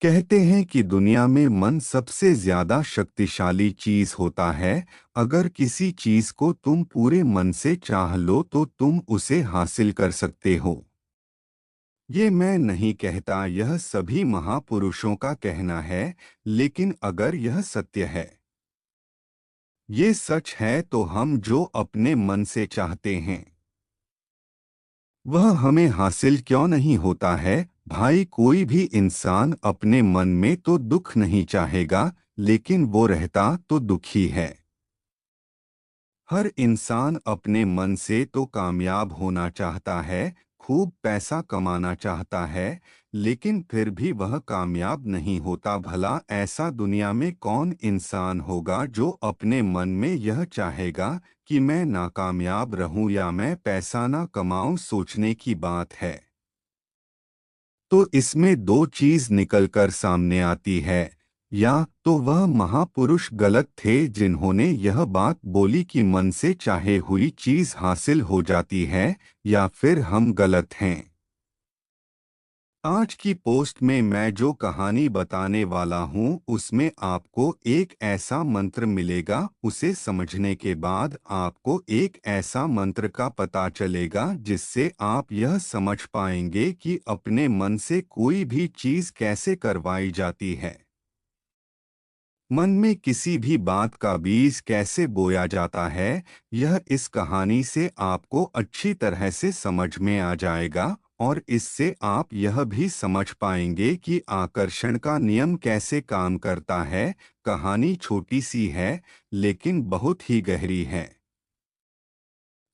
कहते हैं कि दुनिया में मन सबसे ज्यादा शक्तिशाली चीज होता है। अगर किसी चीज को तुम पूरे मन से चाह लो तो तुम उसे हासिल कर सकते हो। ये मैं नहीं कहता, यह सभी महापुरुषों का कहना है। लेकिन अगर यह सत्य है, ये सच है, तो हम जो अपने मन से चाहते हैं वह हमें हासिल क्यों नहीं होता है। भाई, कोई भी इंसान अपने मन में तो दुख नहीं चाहेगा, लेकिन वो रहता तो दुखी है। हर इंसान अपने मन से तो कामयाब होना चाहता है, खूब पैसा कमाना चाहता है, लेकिन फिर भी वह कामयाब नहीं होता। भला ऐसा दुनिया में कौन इंसान होगा जो अपने मन में यह चाहेगा कि मैं नाकामयाब रहूं या मैं पैसा ना कमाऊं। सोचने की बात है। तो इसमें दो चीज निकलकर सामने आती है। या तो वह महापुरुष गलत थे जिन्होंने यह बात बोली कि मन से चाहे हुई चीज हासिल हो जाती है, या फिर हम गलत हैं। आज की पोस्ट में मैं जो कहानी बताने वाला हूँ उसमें आपको एक ऐसा मंत्र मिलेगा। उसे समझने के बाद आपको एक ऐसा मंत्र का पता चलेगा जिससे आप यह समझ पाएंगे कि अपने मन से कोई भी चीज कैसे करवाई जाती है। मन में किसी भी बात का बीज कैसे बोया जाता है, यह इस कहानी से आपको अच्छी तरह से समझ में आ जाएगा। और इससे आप यह भी समझ पाएंगे कि आकर्षण का नियम कैसे काम करता है। कहानी छोटी सी है, लेकिन बहुत ही गहरी है।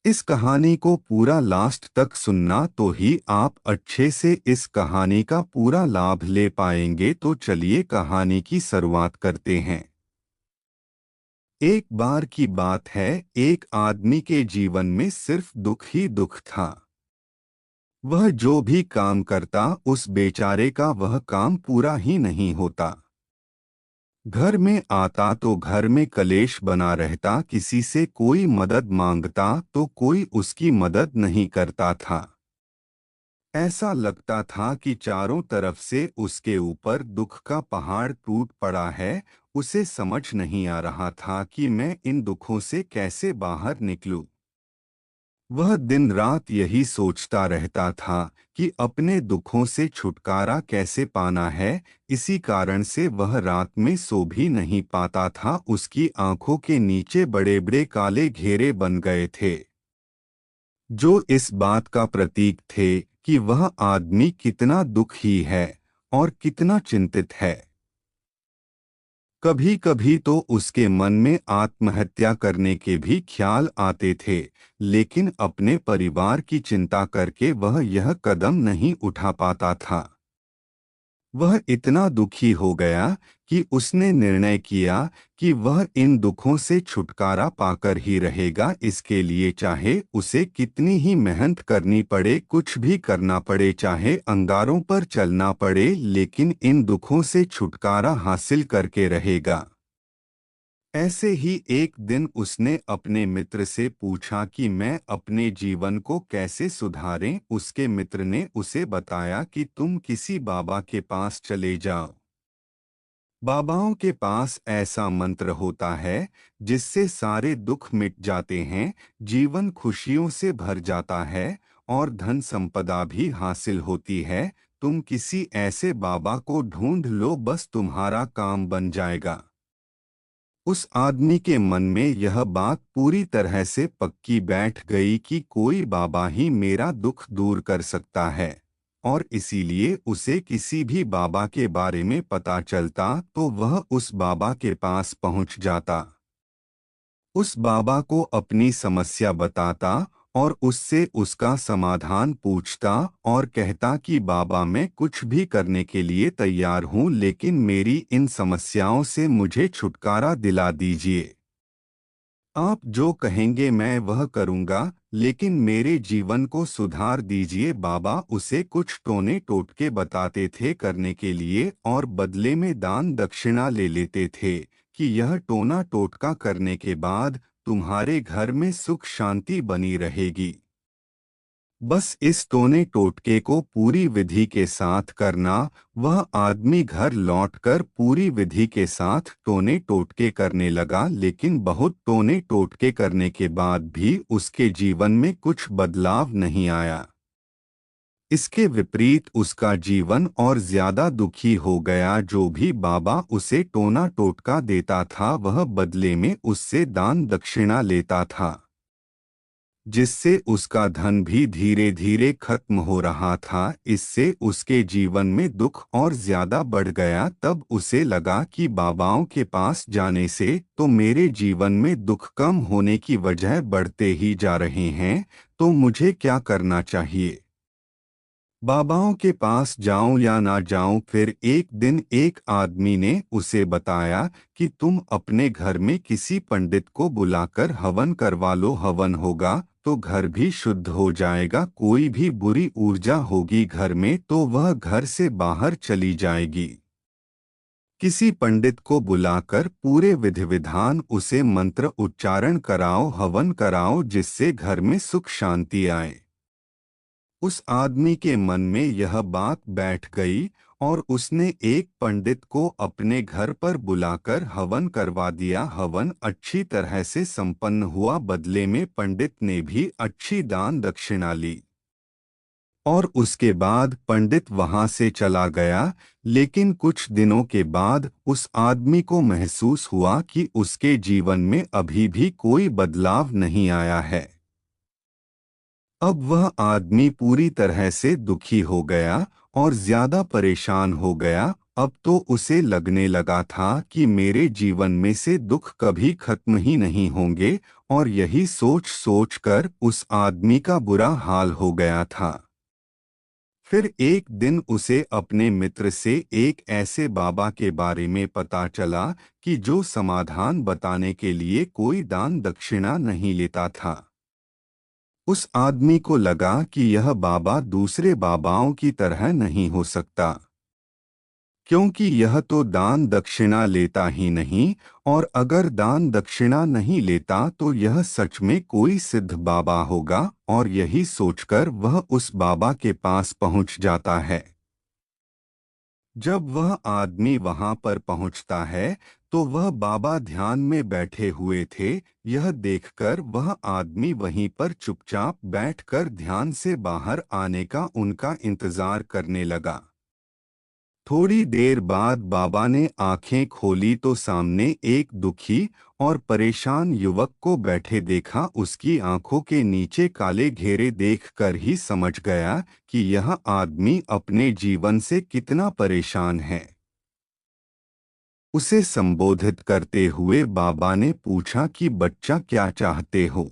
इस कहानी को पूरा लास्ट तक सुनना तो ही आप अच्छे से इस कहानी का पूरा लाभ ले पाएंगे। तो चलिए कहानी की शुरुआत करते हैं। एक बार की बात है, एक आदमी के जीवन में सिर्फ दुख ही दुख था। वह जो भी काम करता उस बेचारे का वह काम पूरा ही नहीं होता। घर में आता तो घर में कलेश बना रहता, किसी से कोई मदद मांगता तो कोई उसकी मदद नहीं करता था। ऐसा लगता था कि चारों तरफ से उसके ऊपर दुख का पहाड़ टूट पड़ा है। उसे समझ नहीं आ रहा था कि मैं इन दुखों से कैसे बाहर निकलूं। वह दिन रात यही सोचता रहता था कि अपने दुखों से छुटकारा कैसे पाना है। इसी कारण से वह रात में सो भी नहीं पाता था। उसकी आंखों के नीचे बड़े बड़े काले घेरे बन गए थे, जो इस बात का प्रतीक थे कि वह आदमी कितना दुखी है और कितना चिंतित है। कभी कभी तो उसके मन में आत्महत्या करने के भी ख्याल आते थे, लेकिन अपने परिवार की चिंता करके वह यह कदम नहीं उठा पाता था। वह इतना दुखी हो गया कि उसने निर्णय किया कि वह इन दुखों से छुटकारा पाकर ही रहेगा। इसके लिए चाहे उसे कितनी ही मेहनत करनी पड़े, कुछ भी करना पड़े, चाहे अंगारों पर चलना पड़े, लेकिन इन दुखों से छुटकारा हासिल करके रहेगा। ऐसे ही एक दिन उसने अपने मित्र से पूछा कि मैं अपने जीवन को कैसे सुधारें। उसके मित्र ने उसे बताया कि तुम किसी बाबा के पास चले जाओ। बाबाओं के पास ऐसा मंत्र होता है जिससे सारे दुख मिट जाते हैं, जीवन खुशियों से भर जाता है और धन संपदा भी हासिल होती है। तुम किसी ऐसे बाबा को ढूंढ लो, बस तुम्हारा काम बन जाएगा। उस आदमी के मन में यह बात पूरी तरह से पक्की बैठ गई कि कोई बाबा ही मेरा दुख दूर कर सकता है। और इसीलिए उसे किसी भी बाबा के बारे में पता चलता तो वह उस बाबा के पास पहुंच जाता, उस बाबा को अपनी समस्या बताता और उससे उसका समाधान पूछता और कहता कि बाबा, मैं कुछ भी करने के लिए तैयार हूँ, लेकिन मेरी इन समस्याओं से मुझे छुटकारा दिला दीजिए। आप जो कहेंगे मैं वह करूँगा, लेकिन मेरे जीवन को सुधार दीजिए। बाबा उसे कुछ टोने टोटके बताते थे करने के लिए और बदले में दान दक्षिणा ले लेते थे कि यह टोना टोटका करने के बाद तुम्हारे घर में सुख शांति बनी रहेगी। बस इस टोने टोटके को पूरी विधि के साथ करना। वह आदमी घर लौटकर पूरी विधि के साथ टोने टोटके करने लगा, लेकिन बहुत टोने टोटके करने के बाद भी उसके जीवन में कुछ बदलाव नहीं आया। इसके विपरीत उसका जीवन और ज्यादा दुखी हो गया। जो भी बाबा उसे टोना टोटका देता था वह बदले में उससे दान दक्षिणा लेता था, जिससे उसका धन भी धीरे धीरे खत्म हो रहा था। इससे उसके जीवन में दुख और ज्यादा बढ़ गया। तब उसे लगा कि बाबाओं के पास जाने से तो मेरे जीवन में दुख कम होने की वजह बढ़ते ही जा रहे हैं, तो मुझे क्या करना चाहिए? बाबाओं के पास जाऊं या ना जाऊं? फिर एक दिन एक आदमी ने उसे बताया कि तुम अपने घर में किसी पंडित को बुलाकर हवन करवा लो। हवन होगा तो घर भी शुद्ध हो जाएगा। कोई भी बुरी ऊर्जा होगी घर में तो वह घर से बाहर चली जाएगी। किसी पंडित को बुलाकर पूरे विधि विधान उसे मंत्र उच्चारण कराओ, हवन कराओ, जिससे घर में सुख शांति आए। उस आदमी के मन में यह बात बैठ गई और उसने एक पंडित को अपने घर पर बुलाकर हवन करवा दिया। हवन अच्छी तरह से संपन्न हुआ। बदले में पंडित ने भी अच्छी दान दक्षिणा ली और उसके बाद पंडित वहां से चला गया। लेकिन कुछ दिनों के बाद उस आदमी को महसूस हुआ कि उसके जीवन में अभी भी कोई बदलाव नहीं आया है। अब वह आदमी पूरी तरह से दुखी हो गया और ज्यादा परेशान हो गया। अब तो उसे लगने लगा था कि मेरे जीवन में से दुख कभी खत्म ही नहीं होंगे, और यही सोच सोच कर उस आदमी का बुरा हाल हो गया था। फिर एक दिन उसे अपने मित्र से एक ऐसे बाबा के बारे में पता चला कि जो समाधान बताने के लिए कोई दान दक्षिणा नहीं लेता था। उस आदमी को लगा कि यह बाबा दूसरे बाबाओं की तरह नहीं हो सकता, क्योंकि यह तो दान दक्षिणा लेता ही नहीं, और अगर दान दक्षिणा नहीं लेता तो यह सच में कोई सिद्ध बाबा होगा। और यही सोचकर वह उस बाबा के पास पहुंच जाता है। जब वह आदमी वहां पर पहुंचता है तो वह बाबा ध्यान में बैठे हुए थे। यह देखकर वह आदमी वहीं पर चुपचाप बैठकर ध्यान से बाहर आने का उनका इंतजार करने लगा। थोड़ी देर बाद बाबा ने आंखें खोली तो सामने एक दुखी और परेशान युवक को बैठे देखा। उसकी आंखों के नीचे काले घेरे देखकर ही समझ गया कि यह आदमी अपने जीवन से कितना परेशान है। उसे संबोधित करते हुए बाबा ने पूछा कि बच्चा, क्या चाहते हो?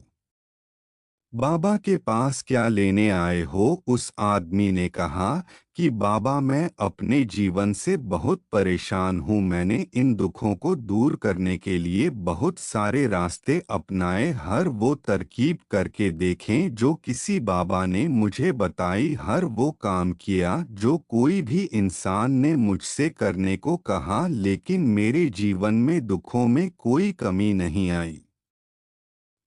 बाबा के पास क्या लेने आए हो? उस आदमी ने कहा कि बाबा, मैं अपने जीवन से बहुत परेशान हूँ। मैंने इन दुखों को दूर करने के लिए बहुत सारे रास्ते अपनाए, हर वो तरकीब करके देखें जो किसी बाबा ने मुझे बताई, हर वो काम किया जो कोई भी इंसान ने मुझसे करने को कहा, लेकिन मेरे जीवन में दुखों में कोई कमी नहीं आई।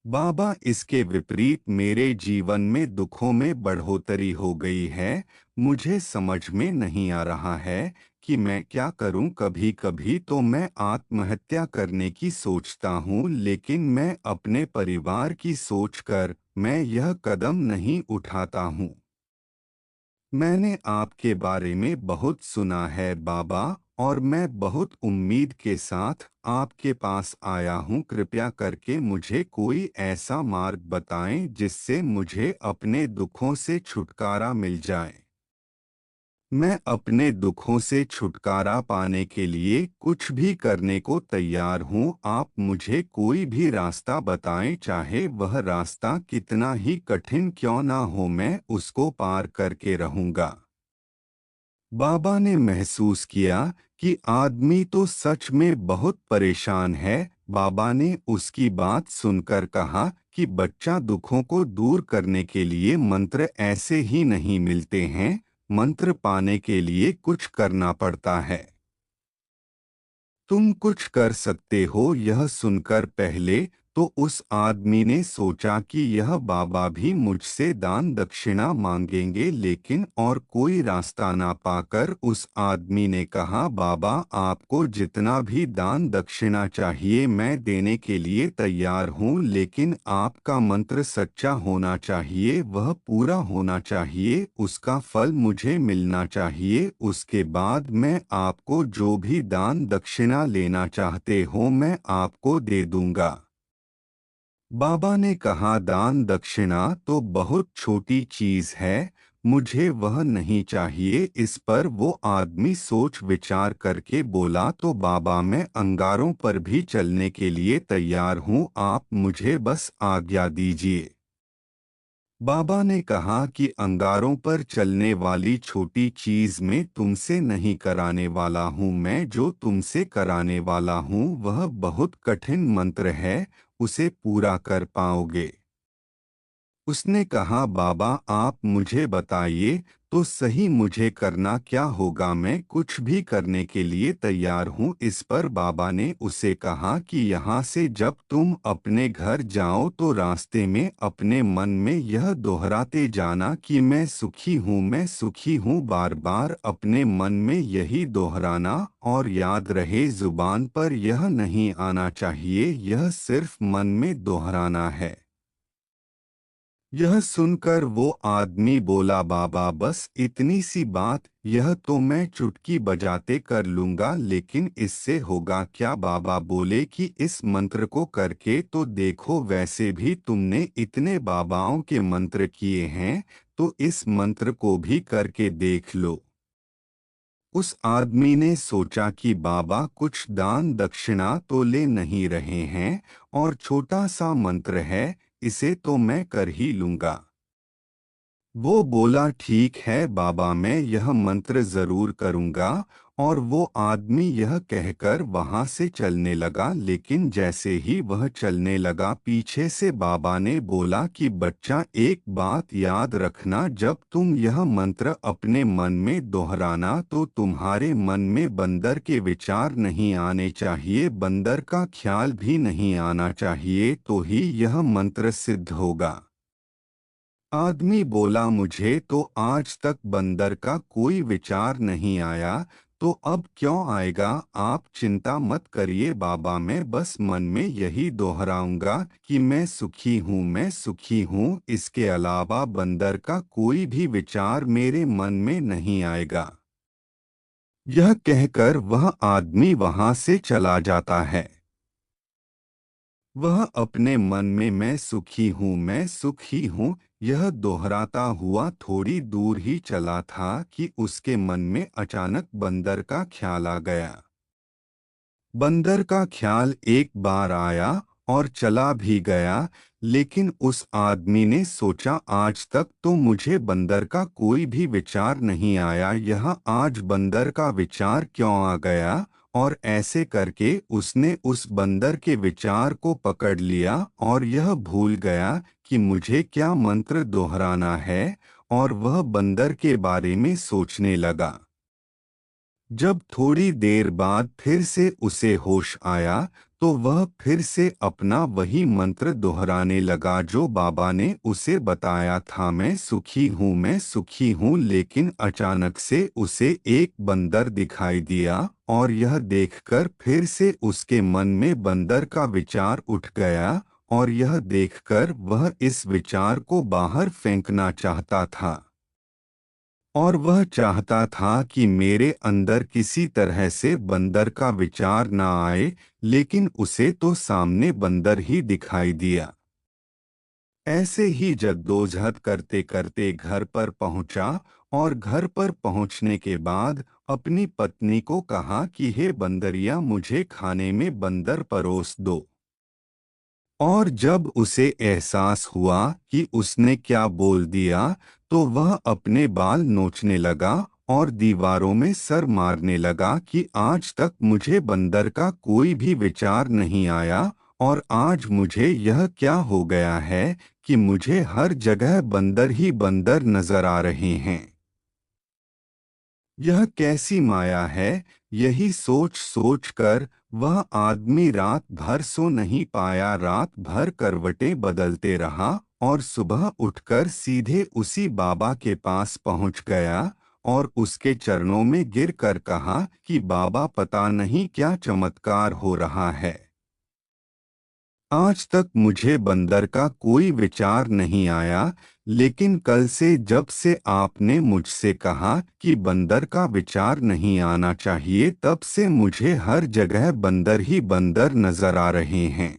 बाबा, इसके विपरीत मेरे जीवन में दुखों में बढ़ोतरी हो गई है। मुझे समझ में नहीं आ रहा है कि मैं क्या करूं। कभी कभी तो मैं आत्महत्या करने की सोचता हूं, लेकिन मैं अपने परिवार की सोचकर मैं यह कदम नहीं उठाता हूं। मैंने आपके बारे में बहुत सुना है बाबा, और मैं बहुत उम्मीद के साथ आपके पास आया हूँ। कृपया करके मुझे कोई ऐसा मार्ग बताएं जिससे मुझे अपने दुखों से छुटकारा मिल जाए। मैं अपने दुखों से छुटकारा पाने के लिए कुछ भी करने को तैयार हूँ। आप मुझे कोई भी रास्ता बताएं, चाहे वह रास्ता कितना ही कठिन क्यों ना हो, मैं उसको पार करके रहूँगा। बाबा ने महसूस किया कि आदमी तो सच में बहुत परेशान है। बाबा ने उसकी बात सुनकर कहा कि बच्चा, दुखों को दूर करने के लिए मंत्र ऐसे ही नहीं मिलते हैं। मंत्र पाने के लिए कुछ करना पड़ता है। तुम कुछ कर सकते हो। यह सुनकर पहले तो उस आदमी ने सोचा कि यह बाबा भी मुझसे दान दक्षिणा मांगेंगे, लेकिन और कोई रास्ता ना पाकर उस आदमी ने कहा, बाबा आपको जितना भी दान दक्षिणा चाहिए मैं देने के लिए तैयार हूँ, लेकिन आपका मंत्र सच्चा होना चाहिए, वह पूरा होना चाहिए, उसका फल मुझे मिलना चाहिए। उसके बाद मैं आपको जो भी दान दक्षिणा लेना चाहते हो मैं आपको दे दूंगा। बाबा ने कहा, दान दक्षिणा तो बहुत छोटी चीज है, मुझे वह नहीं चाहिए। इस पर वो आदमी सोच विचार करके बोला, तो बाबा मैं अंगारों पर भी चलने के लिए तैयार हूँ, आप मुझे बस आज्ञा दीजिए। बाबा ने कहा कि अंगारों पर चलने वाली छोटी चीज में तुमसे नहीं कराने वाला हूँ मैं, जो तुमसे कराने वाला हूँ वह बहुत कठिन मंत्र है, उसे पूरा कर पाओगे? उसने कहा, बाबा आप मुझे बताइए तो सही, मुझे करना क्या होगा, मैं कुछ भी करने के लिए तैयार हूँ। इस पर बाबा ने उसे कहा कि यहाँ से जब तुम अपने घर जाओ तो रास्ते में अपने मन में यह दोहराते जाना कि मैं सुखी हूँ, मैं सुखी हूँ, बार बार अपने मन में यही दोहराना, और याद रहे जुबान पर यह नहीं आना चाहिए, यह सिर्फ मन में दोहराना है। यह सुनकर वो आदमी बोला, बाबा बस इतनी सी बात, यह तो मैं चुटकी बजाते कर लूंगा, लेकिन इससे होगा क्या? बाबा बोले कि इस मंत्र को करके तो देखो, वैसे भी तुमने इतने बाबाओं के मंत्र किए हैं, तो इस मंत्र को भी करके देख लो। उस आदमी ने सोचा कि बाबा कुछ दान दक्षिणा तो ले नहीं रहे हैं, और छोटा सा मंत्र है, इसे तो मैं कर ही लूंगा। वो बोला, ठीक है बाबा मैं यह मंत्र जरूर करूंगा। और वो आदमी यह कहकर वहां से चलने लगा, लेकिन जैसे ही वह चलने लगा पीछे से बाबा ने बोला कि बच्चा एक बात याद रखना, जब तुम यह मंत्र अपने मन में दोहराना तो तुम्हारे मन में बंदर के विचार नहीं आने चाहिए, बंदर का ख्याल भी नहीं आना चाहिए, तो ही यह मंत्र सिद्ध होगा। आदमी बोला, मुझे तो आज तक बंदर का कोई विचार नहीं आया, तो अब क्यों आएगा? आप चिंता मत करिए बाबा, मैं बस मन में यही दोहराऊंगा कि मैं सुखी हूँ, मैं सुखी हूँ, इसके अलावा बंदर का कोई भी विचार मेरे मन में नहीं आएगा। यह कहकर वह आदमी वहां से चला जाता है। वह अपने मन में मैं सुखी हूँ, मैं सुखी हूँ, यह दोहराता हुआ थोड़ी दूर ही चला था कि उसके मन में अचानक बंदर का ख्याल आ गया। बंदर का ख्याल एक बार आया और चला भी गया, लेकिन उस आदमी ने सोचा, आज तक तो मुझे बंदर का कोई भी विचार नहीं आया, यह आज बंदर का विचार क्यों आ गया? और ऐसे करके उसने उस बंदर के विचार को पकड़ लिया और यह भूल गया कि मुझे क्या मंत्र दोहराना है, और वह बंदर के बारे में सोचने लगा। जब थोड़ी देर बाद फिर से उसे होश आया, तो वह फिर से अपना वही मंत्र दोहराने लगा जो बाबा ने उसे बताया था, मैं सुखी हूँ, मैं सुखी हूँ, लेकिन अचानक से उसे एक बंदर दिखाई दिया, और यह देखकर फिर से उसके मन में बंदर का विचार उठ गया, और यह देखकर वह इस विचार को बाहर फेंकना चाहता था। और वह चाहता था कि मेरे अंदर किसी तरह से बंदर का विचार ना आए, लेकिन उसे तो सामने बंदर ही दिखाई दिया। ऐसे ही जद्दोजहद करते करते घर पर पहुंचा, और घर पर पहुंचने के बाद अपनी पत्नी को कहा कि हे बंदरिया, मुझे खाने में बंदर परोस दो। और जब उसे एहसास हुआ कि उसने क्या बोल दिया, तो वह अपने बाल नोचने लगा और दीवारों में सर मारने लगा कि आज तक मुझे बंदर का कोई भी विचार नहीं आया, और आज मुझे यह क्या हो गया है कि मुझे हर जगह बंदर ही बंदर नजर आ रहे हैं। यह कैसी माया है, यही सोच सोच कर वह आदमी रात भर सो नहीं पाया। रात भर करवटें बदलते रहा और सुबह उठकर सीधे उसी बाबा के पास पहुंच गया और उसके चरणों में गिरकर कहा कि बाबा, पता नहीं क्या चमत्कार हो रहा है। आज तक मुझे बंदर का कोई विचार नहीं आया, लेकिन कल से जब से आपने मुझसे कहा कि बंदर का विचार नहीं आना चाहिए, तब से मुझे हर जगह बंदर ही बंदर नजर आ रहे हैं।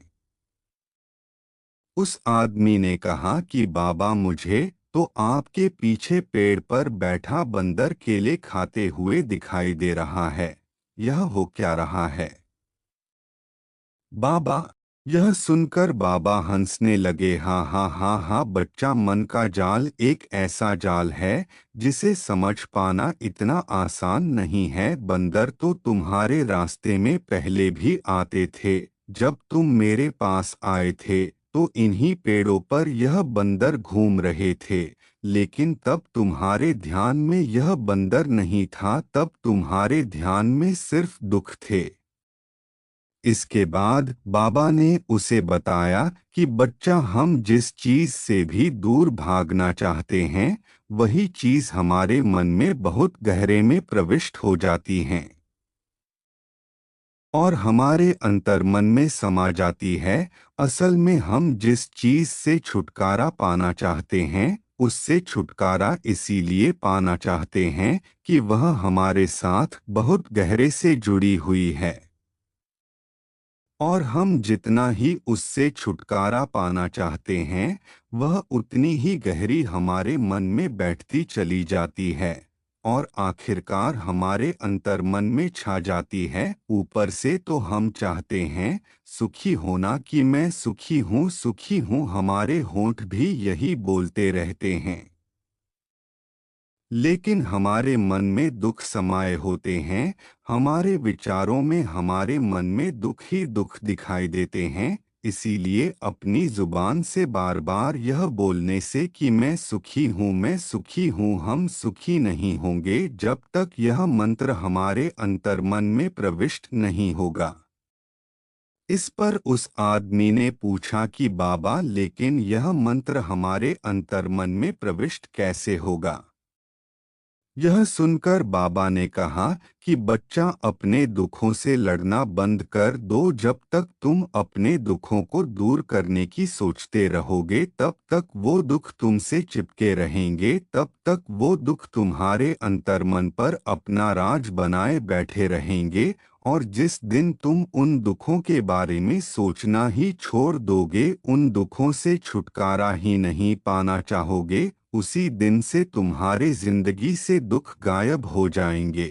उस आदमी ने कहा कि बाबा, मुझे तो आपके पीछे पेड़ पर बैठा बंदर केले खाते हुए दिखाई दे रहा है। यह हो क्या रहा है? बाबा, यह सुनकर बाबा हंसने लगे। हाँ हाँ हाँ हाँ बच्चा, मन का जाल एक ऐसा जाल है जिसे समझ पाना इतना आसान नहीं है। बंदर तो तुम्हारे रास्ते में पहले भी आते थे। जब तुम मेरे पास आए थे तो इन्हीं पेड़ों पर यह बंदर घूम रहे थे, लेकिन तब तुम्हारे ध्यान में यह बंदर नहीं था, तब तुम्हारे ध्यान में सिर्फ दुख थे। इसके बाद बाबा ने उसे बताया कि बच्चा, हम जिस चीज से भी दूर भागना चाहते हैं, वही चीज हमारे मन में बहुत गहरे में प्रविष्ट हो जाती हैं और हमारे अंतर्मन में समा जाती है। असल में हम जिस चीज से छुटकारा पाना चाहते हैं, उससे छुटकारा इसीलिए पाना चाहते हैं कि वह हमारे साथ बहुत गहरे से जुड़ी हुई है। और हम जितना ही उससे छुटकारा पाना चाहते हैं, वह उतनी ही गहरी हमारे मन में बैठती चली जाती है और आखिरकार हमारे अंतर्मन में छा जाती है। ऊपर से तो हम चाहते हैं सुखी होना कि मैं सुखी हूँ, हमारे होंठ भी यही बोलते रहते हैं। लेकिन हमारे मन में दुख समाये होते हैं, हमारे विचारों में, हमारे मन में दुख ही दुख दिखाई देते हैं। इसीलिए अपनी जुबान से बार बार यह बोलने से कि मैं सुखी हूँ, हम सुखी नहीं होंगे जब तक यह मंत्र हमारे अंतर्मन में प्रविष्ट नहीं होगा। इस पर उस आदमी ने पूछा कि बाबा, लेकिन यह मंत्र हमारे अंतर्मन में प्रविष्ट कैसे होगा? यह सुनकर बाबा ने कहा कि बच्चा, अपने दुखों से लड़ना बंद कर दो। जब तक तुम अपने दुखों को दूर करने की सोचते रहोगे, तब तक वो दुख तुमसे चिपके रहेंगे, तब तक वो दुख तुम्हारे अंतर्मन पर अपना राज बनाए बैठे रहेंगे। और जिस दिन तुम उन दुखों के बारे में सोचना ही छोड़ दोगे, उन दुखों से छुटकारा ही नहीं पाना चाहोगे, उसी दिन से तुम्हारे जिंदगी से दुख गायब हो जाएंगे।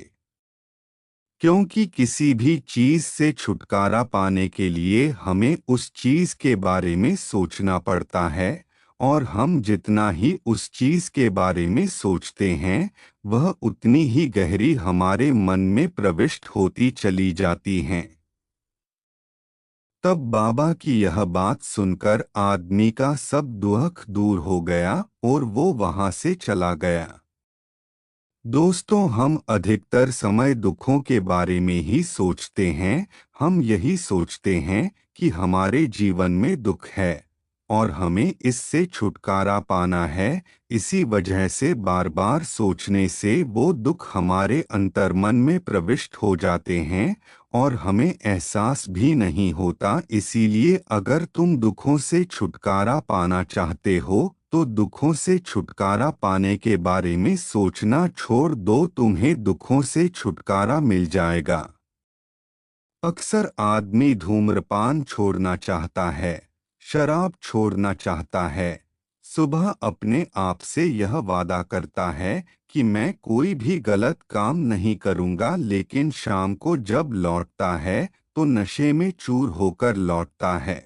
क्योंकि किसी भी चीज से छुटकारा पाने के लिए हमें उस चीज के बारे में सोचना पड़ता है, और हम जितना ही उस चीज के बारे में सोचते हैं, वह उतनी ही गहरी हमारे मन में प्रविष्ट होती चली जाती हैं। तब बाबा की यह बात सुनकर आदमी का सब दुख दूर हो गया और वो वहां से चला गया। दोस्तों, हम अधिकतर समय दुखों के बारे में ही सोचते हैं। हम यही सोचते हैं कि हमारे जीवन में दुख है और हमें इससे छुटकारा पाना है। इसी वजह से बार बार सोचने से वो दुख हमारे अंतर्मन में प्रविष्ट हो जाते हैं और हमें एहसास भी नहीं होता। इसीलिए अगर तुम दुखों से छुटकारा पाना चाहते हो तो दुखों से छुटकारा पाने के बारे में सोचना छोड़ दो, तुम्हें दुखों से छुटकारा मिल जाएगा। अक्सर आदमी धूम्रपान छोड़ना चाहता है, शराब छोड़ना चाहता है, सुबह अपने आप से यह वादा करता है कि मैं कोई भी गलत काम नहीं करूंगा, लेकिन शाम को जब लौटता है तो नशे में चूर होकर लौटता है।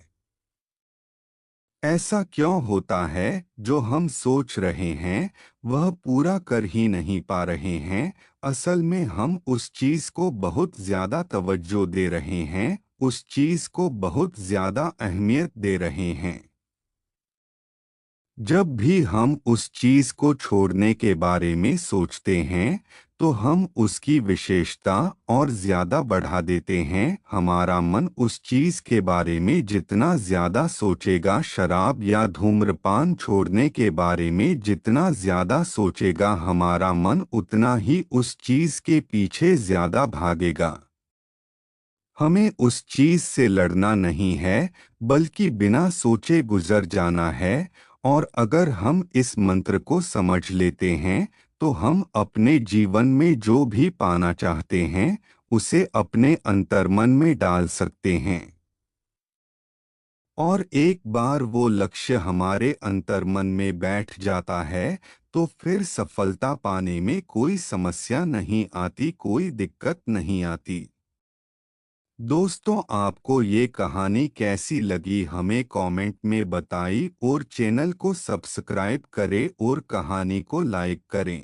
ऐसा क्यों होता है? जो हम सोच रहे हैं वह पूरा कर ही नहीं पा रहे हैं। असल में हम उस चीज को बहुत ज्यादा तवज्जो दे रहे हैं, उस चीज को बहुत ज्यादा अहमियत दे रहे हैं। जब भी हम उस चीज को छोड़ने के बारे में सोचते हैं तो हम उसकी विशेषता और ज्यादा बढ़ा देते हैं। हमारा मन उस चीज के बारे में जितना ज्यादा सोचेगा, शराब या धूम्रपान छोड़ने के बारे में जितना ज्यादा सोचेगा, हमारा मन उतना ही उस चीज के पीछे ज्यादा भागेगा। हमें उस चीज से लड़ना नहीं है, बल्कि बिना सोचे गुजर जाना है। और अगर हम इस मंत्र को समझ लेते हैं तो हम अपने जीवन में जो भी पाना चाहते हैं उसे अपने अंतर्मन में डाल सकते हैं। और एक बार वो लक्ष्य हमारे अंतर्मन में बैठ जाता है तो फिर सफलता पाने में कोई समस्या नहीं आती, कोई दिक्कत नहीं आती। दोस्तों, आपको ये कहानी कैसी लगी हमें कमेंट में बताइए और चैनल को सब्सक्राइब करें और कहानी को लाइक करें।